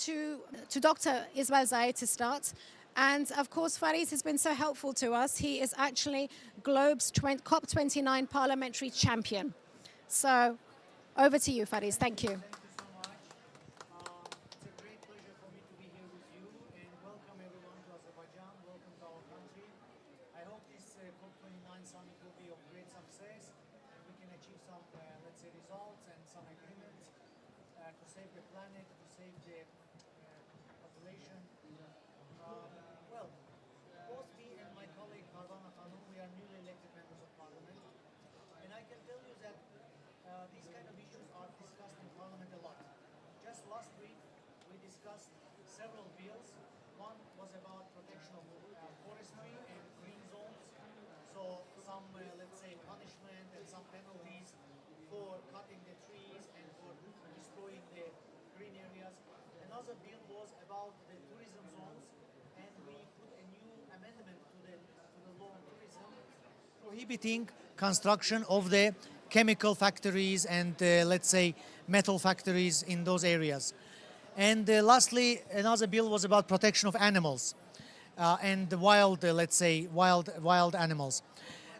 to Dr. Ismail Zayed to start. And of course, Faris has been so helpful to us. He is actually Globe's COP29 parliamentary champion. So over to you, Faris. Thank you. Thank you so much. It's a great pleasure for me to be here with you and welcome everyone to Azerbaijan. Welcome to our country. I hope this COP29 summit will be of great success and we can achieve some, let's say, results and some agreements to save the planet, to save the population. Well, both me and my colleague Parvana Khanum, we are newly elected members of parliament, and I can tell you that these kind of issues are discussed in parliament a lot. Just last week, we discussed several bills. One was about protection of forestry and green zones, so some, let's say, punishment and some penalties for cutting the trees and for destroying the green areas. Another bill was about the tourism zones, and we put a new amendment to the law on tourism, prohibiting construction of the chemical factories and let's say metal factories in those areas. And lastly, another bill was about protection of animals and the wild, let's say, wild animals.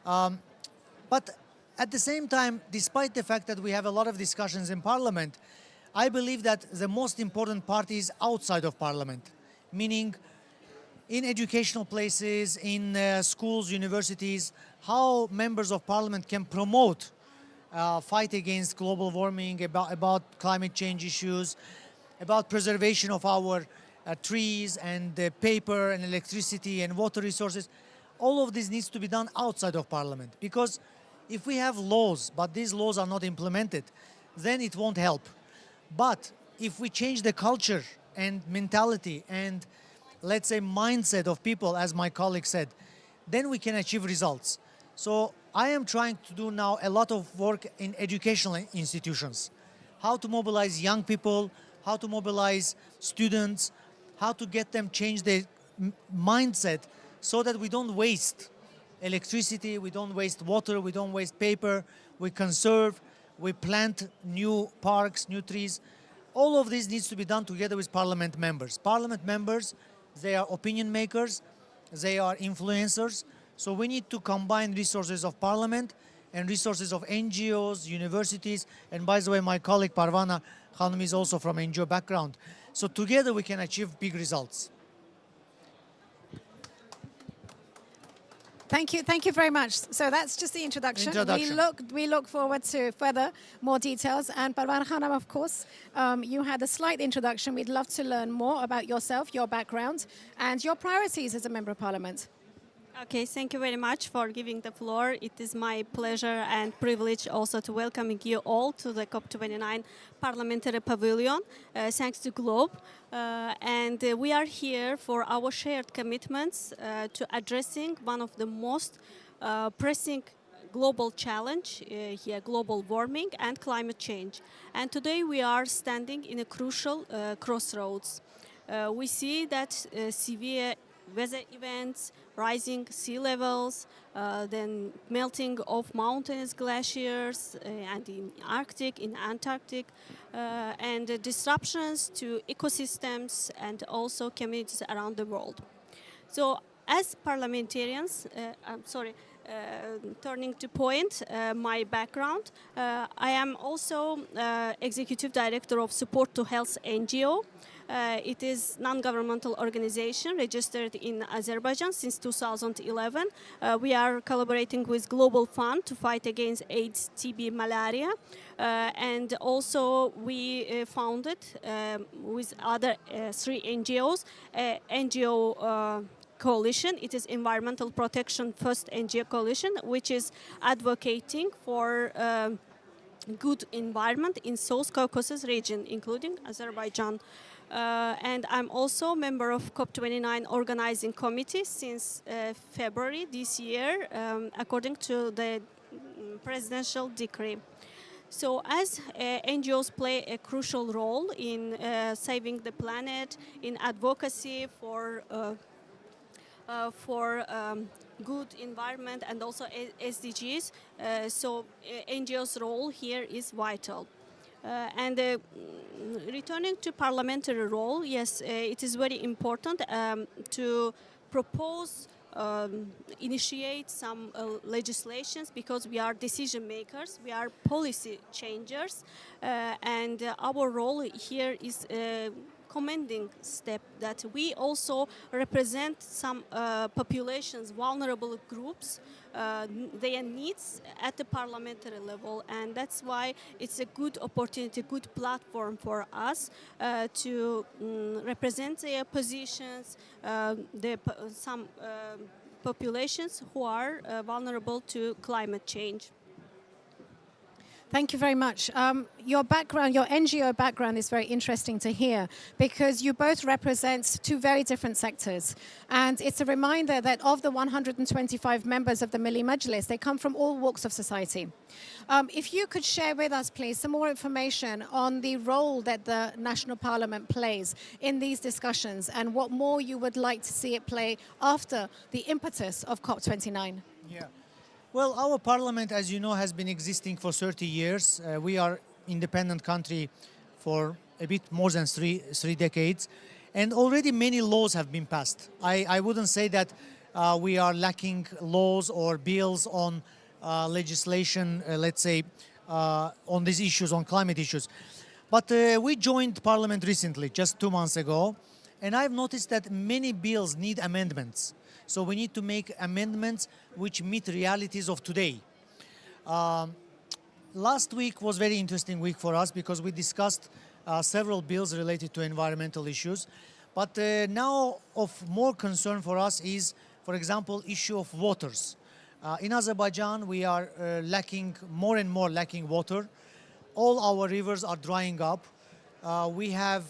But at the same time, despite the fact that we have a lot of discussions in Parliament, I believe that the most important part is outside of Parliament, meaning in educational places, in schools, universities, how members of Parliament can promote fight against global warming, about climate change issues, about preservation of our trees and paper and electricity and water resources. All of this needs to be done outside of Parliament, because if we have laws, but these laws are not implemented, then it won't help. But if we change the culture and mentality and, let's say, mindset of people, as my colleague said, then we can achieve results. So I am trying to do now a lot of work in educational institutions. How to mobilize young people, how to mobilize students, how to get them change their mindset so that we don't waste electricity, we don't waste water, we don't waste paper, we conserve, we plant new parks, new trees. All of this needs to be done together with parliament members. Parliament members, they are opinion makers, they are influencers. So we need to combine resources of parliament and resources of NGOs, universities, and by the way, my colleague Parvana Khanum is also from NGO background. So together we can achieve big results. Thank you very much. So that's just the introduction. We look forward to further more details. And Parvana Khanum, of course, you had a slight introduction. We'd love to learn more about yourself, your background, and your priorities as a member of parliament. Okay, thank you very much for giving the floor. It is my pleasure and privilege also to welcome you all to the COP29 Parliamentary Pavilion, thanks to Globe. And we are here for our shared commitments to addressing one of the most pressing global challenge here, global warming and climate change. And today we are standing in a crucial crossroads. We see that severe weather events, rising sea levels, then melting of mountains, glaciers, and in Arctic, in Antarctic, and disruptions to ecosystems and also communities around the world. So as parliamentarians, turning to point, my background, I am also Executive Director of Support to Health NGO. It is non-governmental organization registered in Azerbaijan since 2011. We are collaborating with Global Fund to fight against AIDS, TB, malaria. And also we founded with other 3 NGOs, NGO coalition. It is Environmental Protection First NGO Coalition, which is advocating for good environment in South Caucasus region, including Azerbaijan. And I'm also a member of COP29 organizing committee since February this year, according to the presidential decree. So as NGOs play a crucial role in saving the planet, in advocacy for good environment and also SDGs, so NGOs' role here is vital. And returning to parliamentary role, yes, it is very important to propose, initiate some legislations, because we are decision makers, we are policy changers, and our role here is commending step that we also represent some populations, vulnerable groups, their needs at the parliamentary level, and that's why it's a good opportunity, good platform for us to represent their positions, some populations who are vulnerable to climate change. Thank you very much. Your background, your NGO background is very interesting to hear, because you both represent two very different sectors. And it's a reminder that of the 125 members of the Milli Majlis, they come from all walks of society. If you could share with us, please, some more information on the role that the National Parliament plays in these discussions, and what more you would like to see it play after the impetus of COP29. Yeah. Well, our parliament, as you know, has been existing for 30 years. We are independent country for a bit more than three decades. And already many laws have been passed. I wouldn't say that we are lacking laws or bills on legislation, let's say, on these issues, on climate issues. But we joined parliament recently, just 2 months ago. And I've noticed that many bills need amendments. So we need to make amendments which meet realities of today. Last week was a very interesting week for us, because we discussed several bills related to environmental issues. But now of more concern for us is, for example, issue of waters. In Azerbaijan, we are more and more lacking water. All our rivers are drying up. We have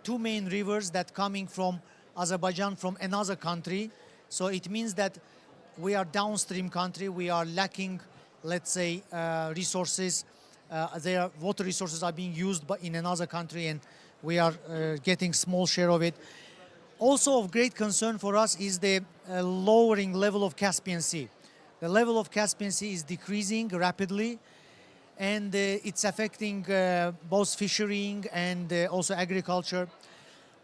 two main rivers that coming from Azerbaijan from another country. So it means that we are downstream country. We are lacking, let's say, resources. Their water resources are being used in another country, and we are getting small share of it. Also of great concern for us is the lowering level of Caspian Sea. The level of Caspian Sea is decreasing rapidly, and it's affecting both fishing and also agriculture.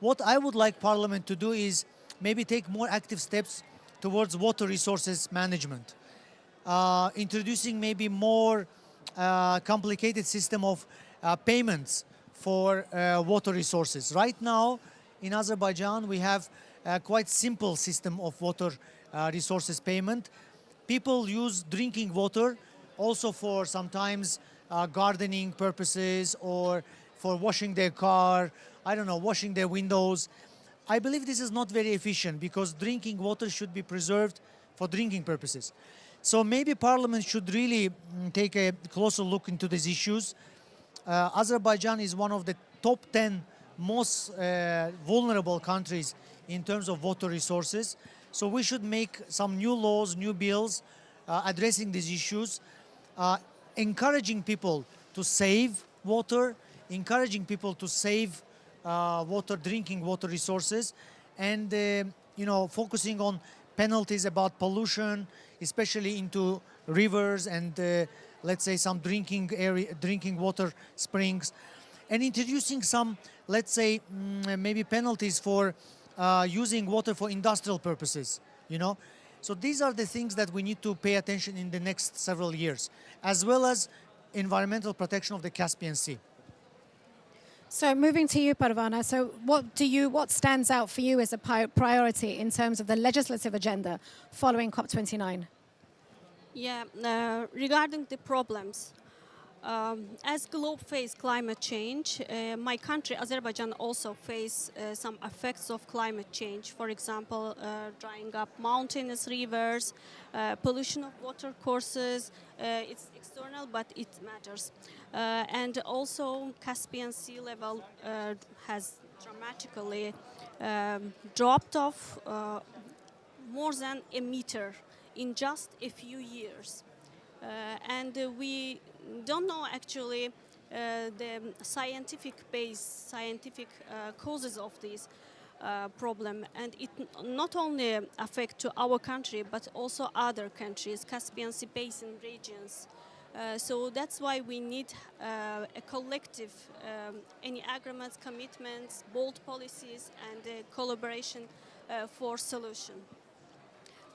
What I would like Parliament to do is maybe take more active steps towards water resources management, introducing maybe more complicated system of payments for water resources. Right now, in Azerbaijan, we have a quite simple system of water resources payment. People use drinking water also for sometimes gardening purposes, or for washing their car, I don't know, washing their windows. I believe this is not very efficient, because drinking water should be preserved for drinking purposes. So maybe Parliament should really take a closer look into these issues. Azerbaijan is one of the top 10 most vulnerable countries in terms of water resources. So we should make some new laws, new bills addressing these issues, encouraging people to save water, encouraging people to save drinking water resources, and focusing on penalties about pollution, especially into rivers and let's say some drinking water springs, and introducing some, let's say, maybe penalties for using water for industrial purposes. So these are the things that we need to pay attention in the next several years, as well as environmental protection of the Caspian Sea. So moving to you, Parvana, so what stands out for you as a priority in terms of the legislative agenda following COP29? Yeah, regarding the problems, as globe face climate change, my country, Azerbaijan, also face some effects of climate change. For example, drying up mountainous rivers, pollution of water courses. It's external, but it matters. And also Caspian Sea level has dramatically dropped off more than a meter in just a few years. And we don't know actually the scientific causes of this problem, and it not only affect to our country but also other countries, Caspian Sea basin regions. So that's why we need a collective, any agreements, commitments, bold policies, and collaboration for solution.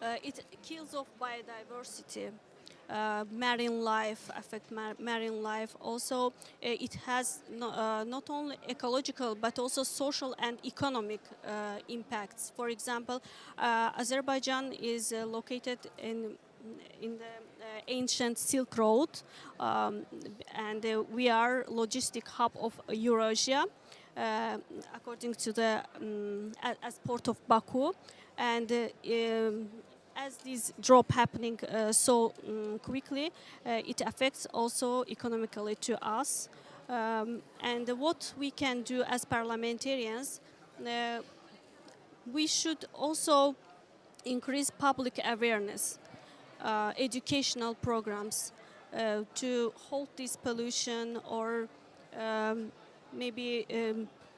It kills off biodiversity. Marine life affect marine life. Also, it has not only ecological but also social and economic impacts. For example, Azerbaijan is located in the ancient Silk Road, and we are logistic hub of Eurasia, according to the as port of Baku, and as this drop happening so quickly, it affects also economically to us. And what we can do as parliamentarians, we should also increase public awareness, educational programs to halt this pollution, or maybe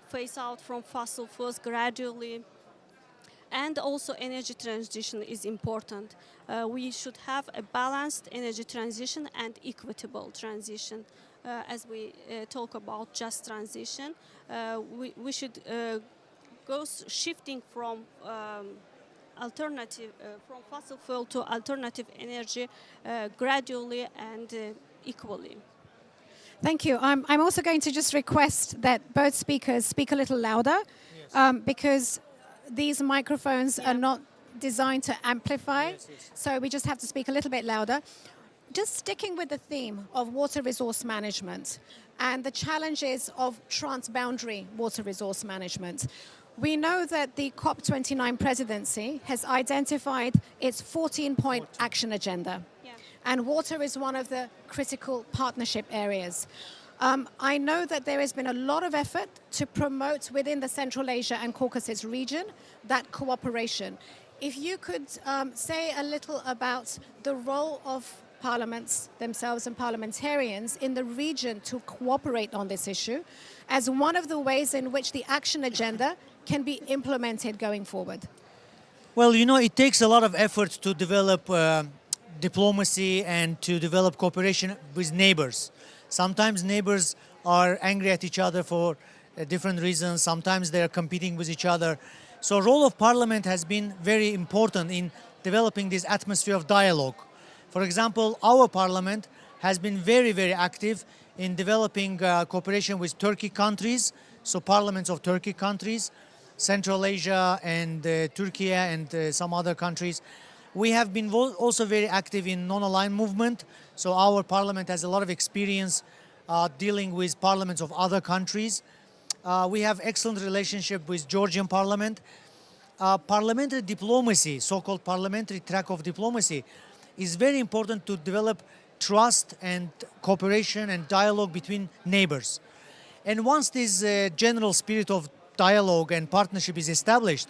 phase out from fossil fuels gradually. And also energy transition is important. We should have a balanced energy transition and equitable transition. As we talk about just transition, we should go shifting from from fossil fuel to alternative energy gradually and equally. Thank you. I'm also going to just request that both speakers speak a little louder, because these microphones are not designed to amplify, so we just have to speak a little bit louder. Just sticking with the theme of water resource management and the challenges of transboundary water resource management. We know that the COP29 presidency has identified its 14-point action agenda, and water is one of the critical partnership areas. I know that there has been a lot of effort to promote within the Central Asia and Caucasus region that cooperation. If you could say a little about the role of parliaments themselves and parliamentarians in the region to cooperate on this issue as one of the ways in which the action agenda can be implemented going forward. Well, you know, it takes a lot of effort to develop diplomacy and to develop cooperation with neighbors. Sometimes neighbors are angry at each other for different reasons. Sometimes they are competing with each other. So the role of parliament has been very important in developing this atmosphere of dialogue. For example, our parliament has been very, very active in developing cooperation with Turkey countries, so parliaments of Turkey countries, Central Asia and Turkey and some other countries. We have been also very active in non-aligned movement. So our parliament has a lot of experience dealing with parliaments of other countries. We have excellent relationship with Georgian parliament. Parliamentary diplomacy, so-called parliamentary track of diplomacy, is very important to develop trust and cooperation and dialogue between neighbors. And once this general spirit of dialogue and partnership is established,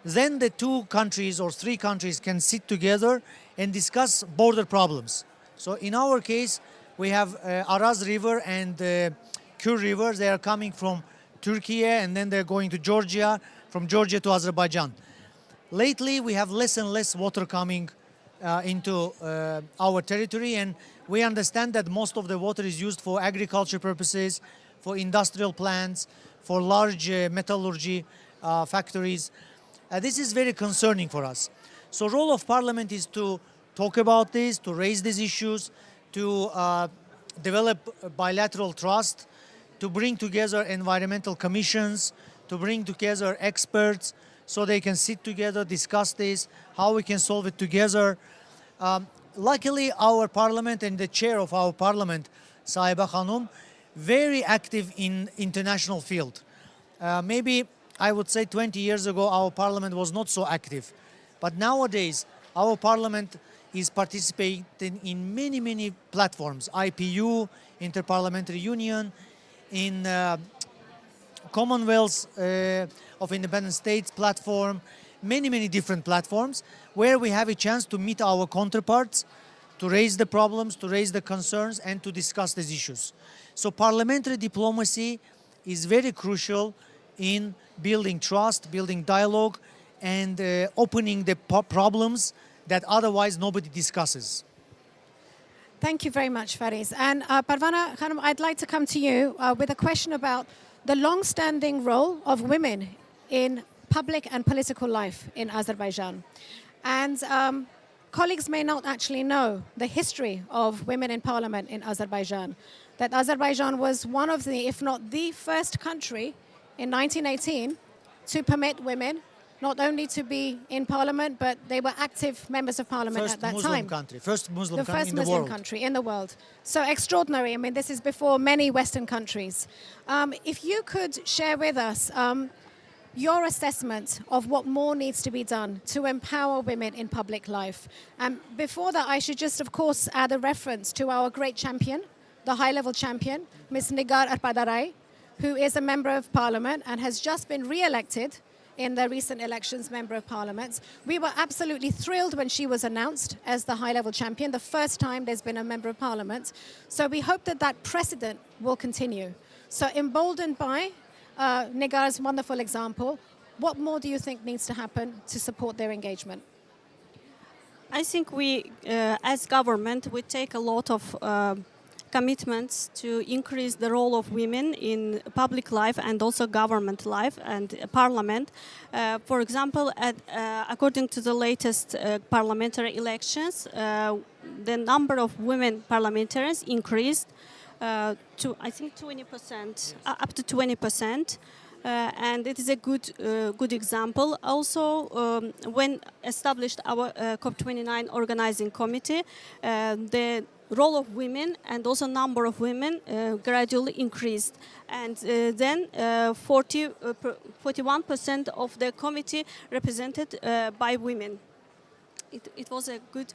then the two countries or three countries can sit together and discuss border problems. So in our case, we have Araz River and Kur River. They are coming from Turkey and then they're going to Georgia, from Georgia to Azerbaijan. Lately, we have less and less water coming into our territory, and we understand that most of the water is used for agriculture purposes, for industrial plants, for large metallurgy factories. This is very concerning for us. So the role of parliament is to talk about this, to raise these issues, to develop bilateral trust, to bring together environmental commissions, to bring together experts so they can sit together, discuss this, how we can solve it together. Luckily, our parliament and the chair of our parliament, Sahiba Khanum, very active in international field. Maybe I would say 20 years ago, our parliament was not so active. But nowadays, our parliament is participating in many, many platforms. IPU, Interparliamentary Union, in Commonwealth of Independent States platform, many, many different platforms where we have a chance to meet our counterparts, to raise the problems, to raise the concerns, and to discuss these issues. So parliamentary diplomacy is very crucial in building trust, building dialogue, and opening the problems that otherwise nobody discusses. Thank you very much, Faris. And Parvana Khanum, I'd like to come to you with a question about the long-standing role of women in public and political life in Azerbaijan. And colleagues may not actually know the history of women in parliament in Azerbaijan, that Azerbaijan was one of the, if not the first country in 1918 to permit women not only to be in parliament, but they were active members of parliament at that time. First Muslim country First in the Muslim world. country in the world. So extraordinary. I mean, this is before many Western countries. If you could share with us your assessment of what more needs to be done to empower women in public life. And before that, I should just, of course, add a reference to our great champion, the high-level champion, Ms. Nigar Arpadaray, who is a member of parliament and has just been re-elected in the recent elections, Member of Parliament. We were absolutely thrilled when she was announced as the high-level champion, the first time there's been a Member of Parliament. So we hope that that precedent will continue. So emboldened by Nigar's wonderful example, what more do you think needs to happen to support their engagement? I think we, as government, we take a lot of commitments to increase the role of women in public life and also government life and parliament. For example, according to the latest parliamentary elections, the number of women parliamentarians increased to, I think, 20%, up to 20%. And it is a good example. Also, when established our COP29 organizing committee, the role of women and also number of women gradually increased, and then 41% of the committee represented by women. It was a good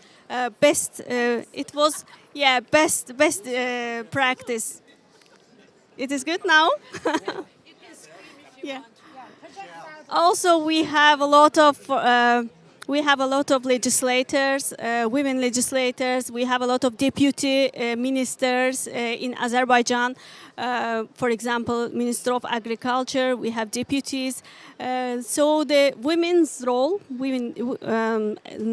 best. It was best practice. It is good now. Yeah. Also, we have a lot of legislators, women legislators. We have a lot of deputy ministers in Azerbaijan. For example, Minister of Agriculture. We have deputies. So the women's role,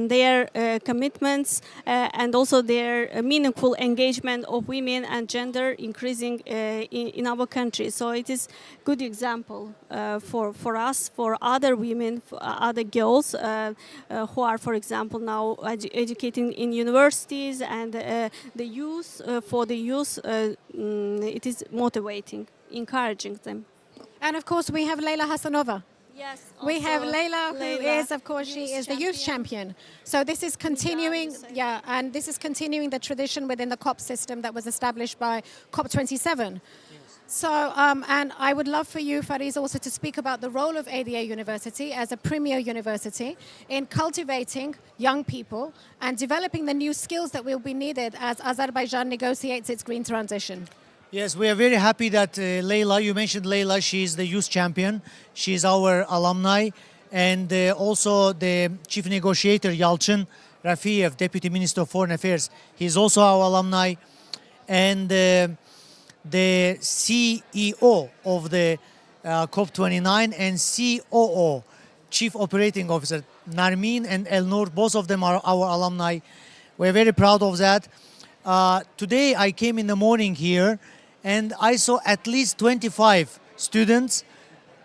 their commitments, and also their meaningful engagement of women and gender increasing in our country. So it is good example for us, for other women, for other girls who are, for example, now educating in universities, and the youth. For the youth, it is motivating, encouraging them. And of course, we have Leyla Hasanova. Yes. We have Leyla, who is, of course, she is the youth champion. So this is continuing, and this is continuing the tradition within the COP system that was established by COP27. So, and I would love for you, Faris, also to speak about the role of ADA University as a premier university in cultivating young people and developing the new skills that will be needed as Azerbaijan negotiates its green transition. Yes, we are very happy that Leyla, you mentioned Leyla, she is the youth champion. She is our alumni. And also the chief negotiator, Yalchin Rafiev, Deputy Minister of Foreign Affairs. He is also our alumni. And the CEO of the COP29 and COO, Chief Operating Officer, Narmin and Elnur, both of them are our alumni. We're very proud of that. Today I came in the morning here and I saw at least 25 students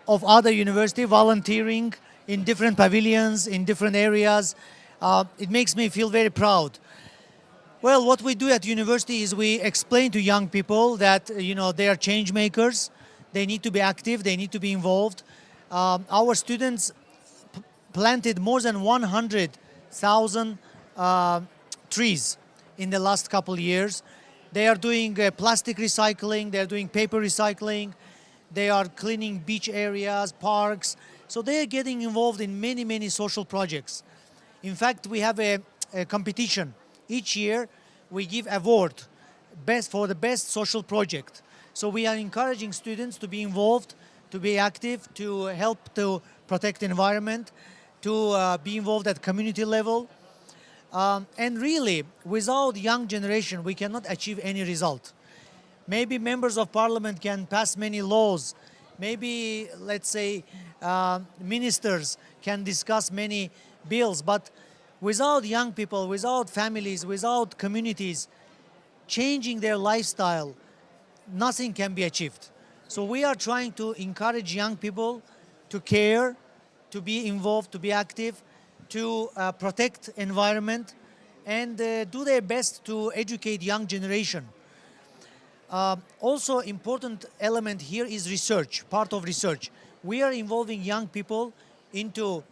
of other university volunteering in different pavilions, in different areas. It makes me feel very proud. Well, what we do at university is we explain to young people that, they are change makers. They need to be active. They need to be involved. Our students planted more than 100,000 trees in the last couple of years. They are doing plastic recycling. They are doing paper recycling. They are cleaning beach areas, parks. So they are getting involved in many, many social projects. In fact, we have a competition. Each year, we give award for the best social project. So we are encouraging students to be involved, to be active, to help to protect the environment, to be involved at community level. And really, without young generation, we cannot achieve any result. Maybe members of parliament can pass many laws. Maybe, let's say, ministers can discuss many bills. But without young people, without families, without communities, changing their lifestyle, nothing can be achieved. So we are trying to encourage young people to care, to be involved, to be active, to protect environment, and do their best to educate young generation. Also important element here is research, part of research. We are involving young people into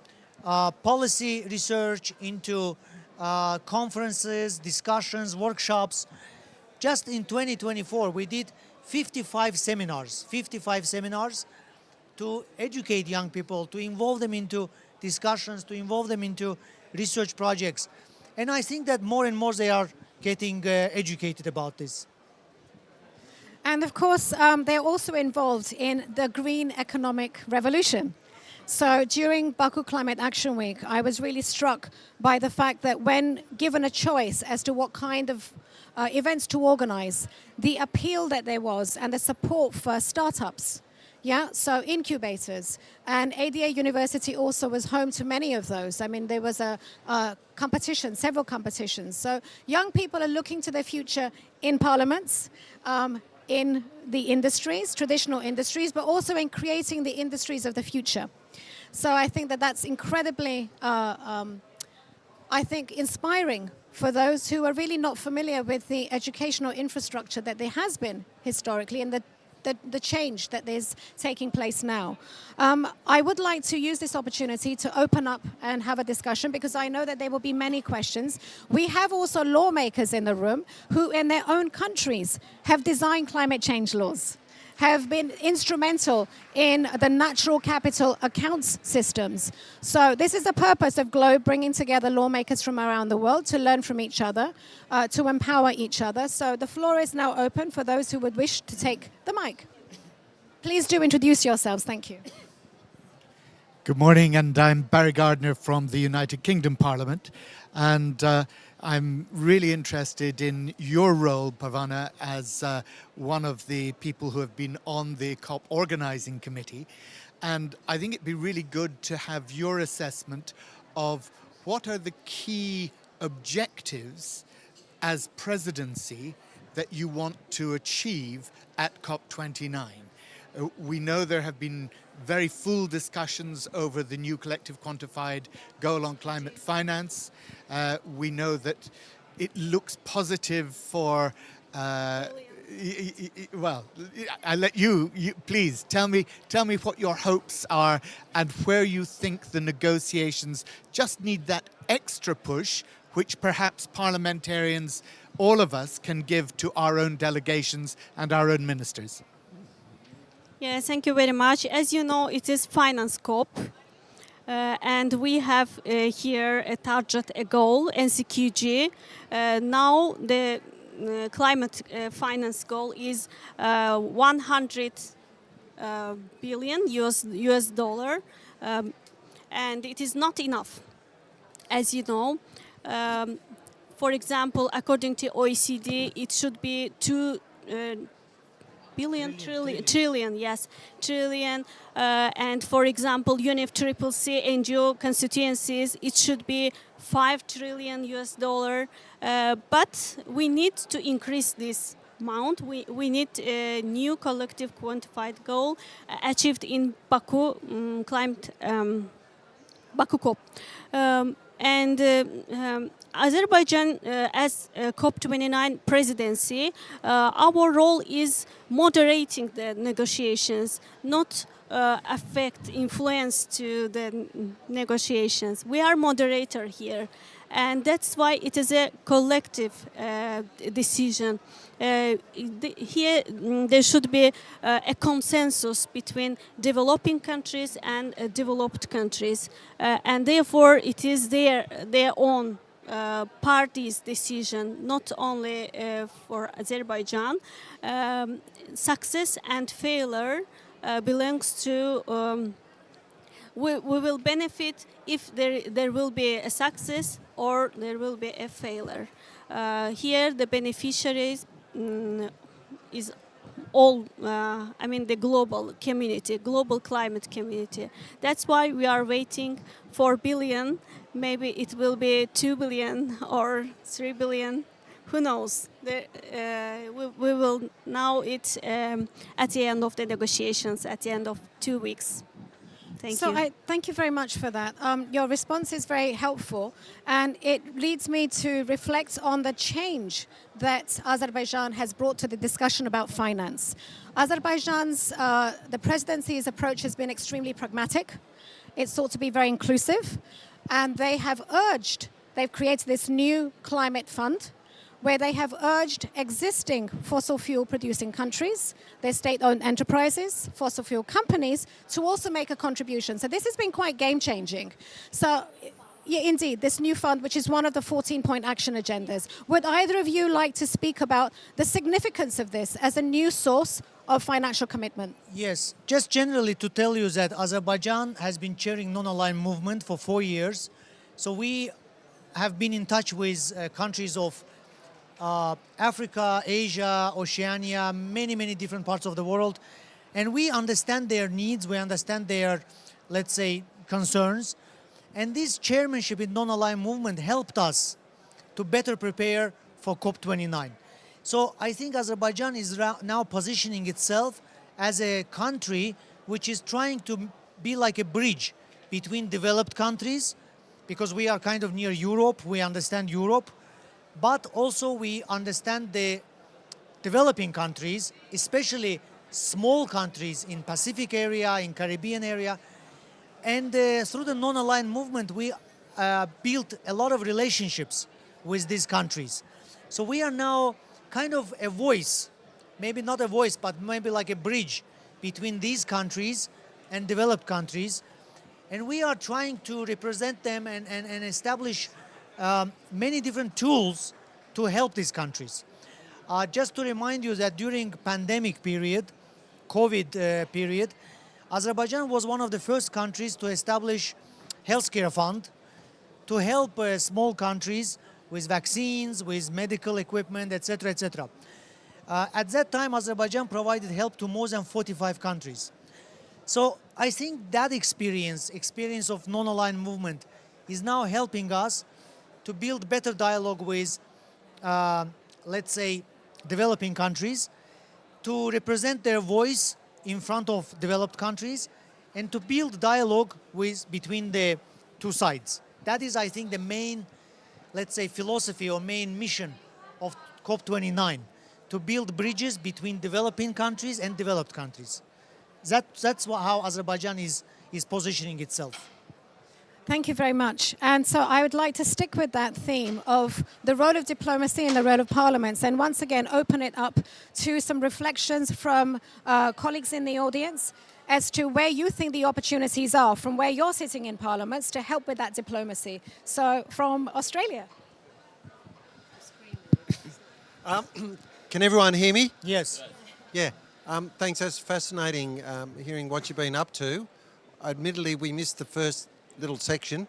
policy research, into conferences, discussions, workshops. Just in 2024, we did 55 seminars to educate young people, to involve them into discussions, to involve them into research projects. And I think that more and more they are getting educated about this. And of course, they're also involved in the green economic revolution. So during Baku Climate Action Week, I was really struck by the fact that when given a choice as to what kind of events to organize, the appeal that there was and the support for startups, yeah, so incubators, and ADA University also was home to many of those. I mean, there was a competition, several competitions. So young people are looking to their future in parliaments, in the industries, traditional industries, but also in creating the industries of the future. So I think that that's incredibly, I think, inspiring for those who are really not familiar with the educational infrastructure that there has been historically and the change that is taking place now. I would like to use this opportunity to open up and have a discussion because I know that there will be many questions. We have also lawmakers in the room who in their own countries have designed climate change laws, have been instrumental in the natural capital accounts systems. So this is the purpose of GLOBE, bringing together lawmakers from around the world to learn from each other, to empower each other. So the floor is now open for those who would wish to take the mic. Please do introduce yourselves. Thank you. Good morning, and I'm Barry Gardner from the United Kingdom Parliament. And I'm really interested in your role, Parvana, as one of the people who have been on the COP organizing committee. And I think it'd be really good to have your assessment of what are the key objectives as presidency that you want to achieve at COP29. We know there have been very full discussions over the new collective quantified goal on climate finance. We know that it looks positive for, well, I'll let you please tell me what your hopes are and where you think the negotiations just need that extra push, which perhaps parliamentarians, all of us, can give to our own delegations and our own ministers. Yes, thank you very much. As you know, it is Finance COP. And we have here a target, a goal, NCQG. Now the climate finance goal is 100 billion US dollar, and it is not enough, as you know. For example, according to OECD, it should be 2 billion, trillion, yes, trillion. And for example, UNFCCC NGO constituencies, it should be 5 trillion US dollar. But we need to increase this amount. We need a new collective quantified goal achieved in Baku climate Baku COP. Azerbaijan, as COP29 presidency, our role is moderating the negotiations, not affect, influence to the negotiations. We are moderator here, and that's why it is a collective decision. Here there should be a consensus between developing countries and developed countries, and therefore it is their own party's decision, not only for Azerbaijan. Success and failure belongs to, we will benefit if there will be a success or there will be a failure. Here the beneficiaries is all, I mean the global community, global climate community. That's why we are waiting for billion. Maybe it will be 2 billion or 3 billion, who knows? We will know it at the end of the negotiations, at the end of 2 weeks. Thank you. Thank you very much for that. Your response is very helpful, and it leads me to reflect on the change that Azerbaijan has brought to the discussion about finance. Azerbaijan's, the presidency's approach has been extremely pragmatic. It's sought to be very inclusive, and they've created this new climate fund where they have urged existing fossil fuel producing countries, their state-owned enterprises, fossil fuel companies, to also make a contribution. So this has been quite game-changing. So, yeah, indeed, this new fund, which is one of the 14-point action agendas. Would either of you like to speak about the significance of this as a new source of financial commitment? Yes, just generally to tell you that Azerbaijan has been chairing non-aligned movement for 4 years. So we have been in touch with countries of Africa, Asia, Oceania, many different parts of the world. And we understand their needs, we understand their, let's say, concerns. And this chairmanship in non-aligned movement helped us to better prepare for COP29. So I think Azerbaijan is now positioning itself as a country which is trying to be like a bridge between developed countries, because we are kind of near Europe, we understand Europe, but also we understand the developing countries, especially small countries in Pacific area, in Caribbean area. And through the non-aligned movement, we built a lot of relationships with these countries. So we are now kind of a voice, maybe not a voice, but maybe like a bridge between these countries and developed countries. And we are trying to represent them and establish many different tools to help these countries. Just to remind you that during pandemic period, COVID period, Azerbaijan was one of the first countries to establish healthcare fund to help small countries with vaccines, with medical equipment, etc., etc. At that time, Azerbaijan provided help to more than 45 countries. So I think that experience of non-aligned movement is now helping us to build better dialogue with, let's say, developing countries, to represent their voice in front of developed countries, and to build dialogue between the two sides. That is, I think, the main, let's say, philosophy or main mission of COP29, to build bridges between developing countries and developed countries. That's how Azerbaijan is positioning itself. Thank you very much. And so I would like to stick with that theme of the role of diplomacy and the role of parliaments, and once again open it up to some reflections from colleagues in the audience as to where you think the opportunities are from where you're sitting in parliaments to help with that diplomacy. So from Australia. Can everyone hear me? Yes. Yeah. Thanks. That's fascinating hearing what you've been up to. Admittedly, we missed the first little section.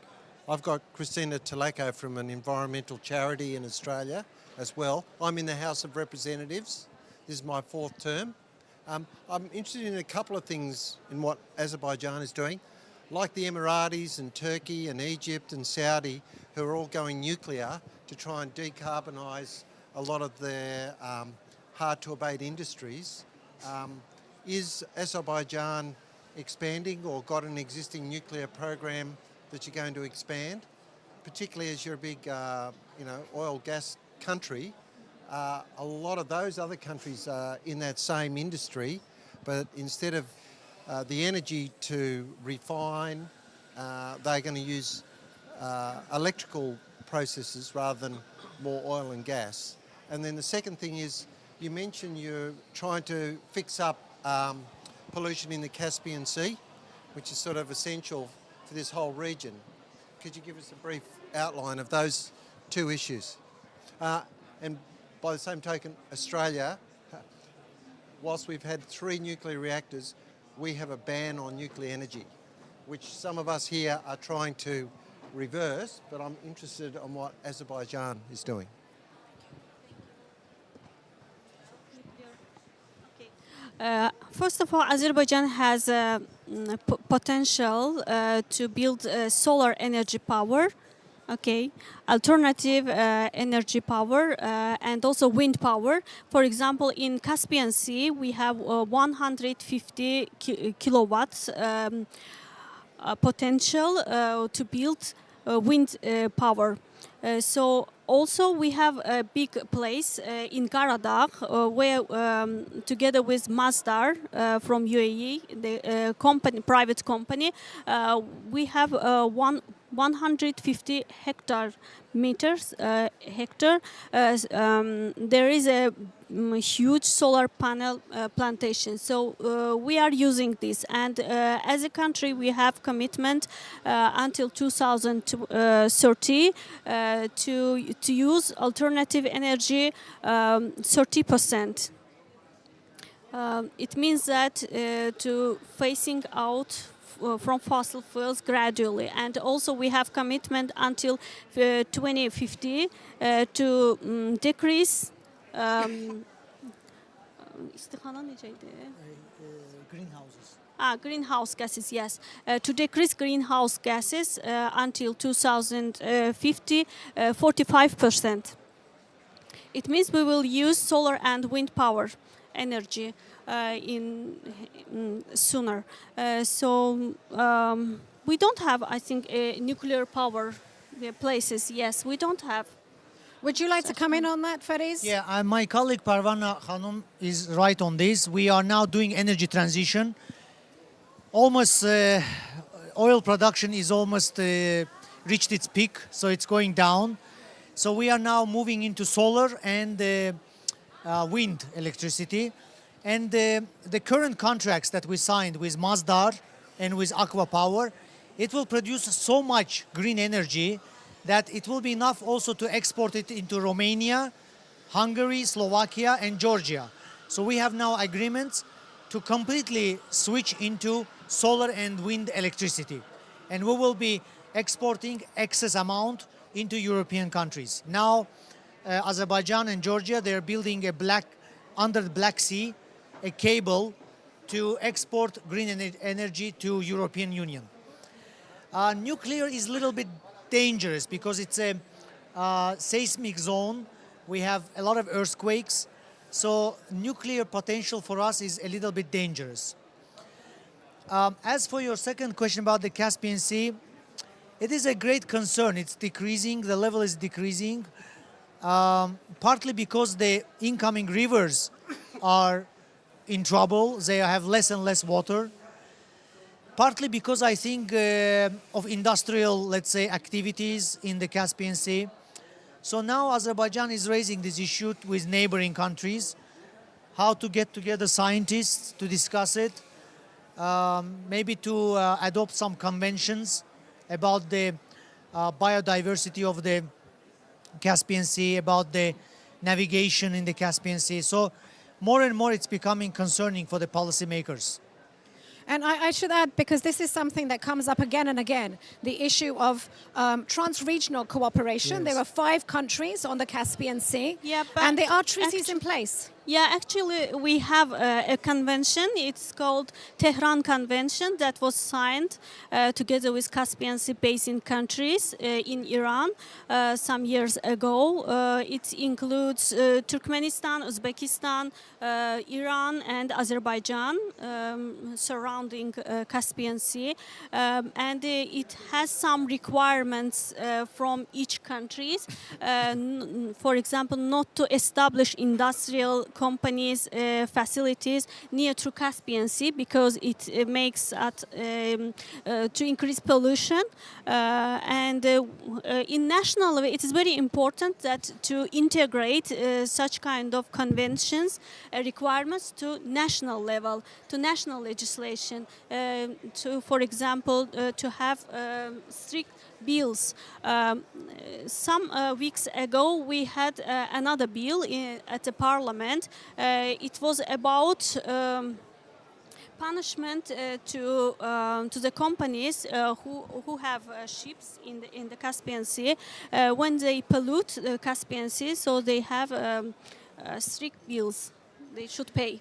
I've got Christina Talako from an environmental charity in Australia as well. I'm in the House of Representatives. This is my 4th term. I'm interested in a couple of things in what Azerbaijan is doing. Like the Emiratis and Turkey and Egypt and Saudi, who are all going nuclear to try and decarbonise a lot of their hard-to-abate industries. Is Azerbaijan expanding or got an existing nuclear program that you're going to expand? Particularly as you're a big, oil gas country, a lot of those other countries are in that same industry, but instead of the energy to refine, they're going to use electrical processes rather than more oil and gas. And then the second thing is, you mentioned you're trying to fix up pollution in the Caspian Sea, which is sort of essential for this whole region. Could you give us a brief outline of those two issues? And by the same token, Australia, whilst we've had 3 nuclear reactors, we have a ban on nuclear energy, which some of us here are trying to reverse, but I'm interested in what Azerbaijan is doing. First of all, Azerbaijan has potential to build solar energy power Okay, alternative energy power and also wind power. For example, in Caspian Sea, we have 150 kilowatts potential to build wind power. So also we have a big place in Karadağ where together with Masdar from UAE, the private company, we have 150 hectare. There is a huge solar panel plantation. So we are using this, and as a country we have commitment until 2030 to use alternative energy 30%. It means that to phasing out from fossil fuels gradually, and also we have commitment until 2050 to decrease Greenhouses. Greenhouse gases, yes. To decrease greenhouse gases until 2050, 45%. It means we will use solar and wind power energy sooner. We don't have, I think, nuclear power places. Yes, we don't have. Would you like to come in on that, Fariz? Yeah, my colleague Parvana Hanum is right on this. We are now doing energy transition. Almost oil production is almost reached its peak, so it's going down. So we are now moving into solar and wind electricity. And the current contracts that we signed with Masdar and with Aqua Power, it will produce so much green energy that it will be enough also to export it into Romania, Hungary, Slovakia, and Georgia. So we have now agreements to completely switch into solar and wind electricity. And we will be exporting excess amount into European countries. Now, Azerbaijan and Georgia, they're building under the Black Sea, a cable to export green energy to European Union. Nuclear is a little bit dangerous because it's a seismic zone. We have a lot of earthquakes. So nuclear potential for us is a little bit dangerous. As for your second question about the Caspian Sea, it is a great concern. It's decreasing, the level is decreasing, partly because the incoming rivers are in trouble. They have less and less water. Partly because I think of industrial, let's say, activities in the Caspian Sea. So now Azerbaijan is raising this issue with neighboring countries, how to get together scientists to discuss it, maybe to adopt some conventions about the biodiversity of the Caspian Sea, about the navigation in the Caspian Sea. So more and more it's becoming concerning for the policymakers. And I should add, because this is something that comes up again and again, the issue of trans-regional cooperation. Yes. There are 5 countries on the Caspian Sea, Yeah, but and there are treaties in place. Yeah, actually, we have a convention. It's called Tehran Convention that was signed together with Caspian Sea basin countries in Iran some years ago. It includes Turkmenistan, Uzbekistan, Iran, and Azerbaijan surrounding Caspian Sea. And it has some requirements from each country. For example, not to establish industrial companies, facilities near to Caspian Sea because it makes to increase pollution. In national level, it is very important that to integrate such kind of conventions, requirements to national level, to national legislation. For example, to have strict bills. Some weeks ago, we had another bill at the parliament. It was about punishment to the companies who have ships in the Caspian Sea when they pollute the Caspian Sea. So they have strict bills they should pay.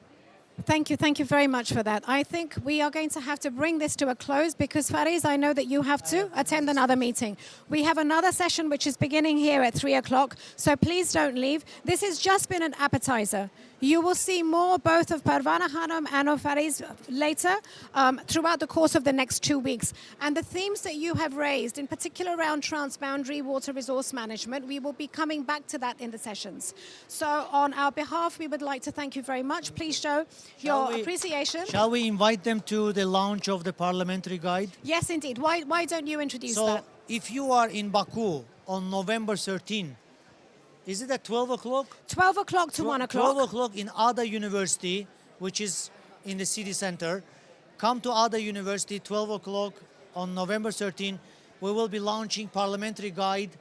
Thank you very much for that. I think we are going to have to bring this to a close because Fariz, I know that you have to attend another meeting. We have another session which is beginning here at 3 o'clock, so please don't leave. This has just been an appetizer. You will see more both of Parvana Hanum and of Fariz later throughout the course of the next 2 weeks. And the themes that you have raised, in particular around transboundary water resource management, we will be coming back to that in the sessions. So on our behalf, we would like to thank you very much. Please show your appreciation. Shall we invite them to the launch of the parliamentary guide? Yes, indeed. Why don't you introduce that? So if you are in Baku on November 13, is it at 12 o'clock? 12 o'clock to 1 o'clock. 12 o'clock in Ada University, which is in the city center. Come to Ada University, 12 o'clock on November 13. We will be launching parliamentary guide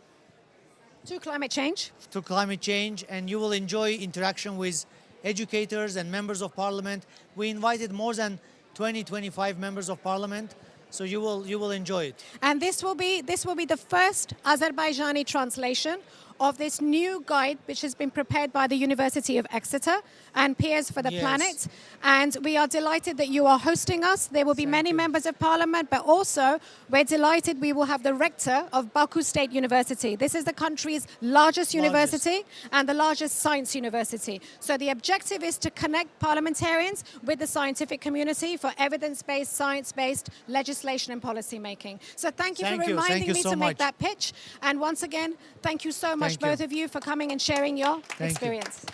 To climate change. to climate change, and you will enjoy interaction with educators and members of parliament. We invited more than 25 members of parliament, so you will enjoy it. And this will be the first Azerbaijani translation of this new guide, which has been prepared by the University of Exeter and Peers for the Yes. Planet. And we are delighted that you are hosting us. There will be many members of parliament, but also we're delighted we will have the rector of Baku State University. This is the country's largest university and the largest science university. So the objective is to connect parliamentarians with the scientific community for evidence-based, science-based legislation and policy making. So thank you for Thank you. reminding Thank you me so to make much. that pitch. And once again, thank you so much, Thank you. both of you, for coming and sharing your Thank you. experience.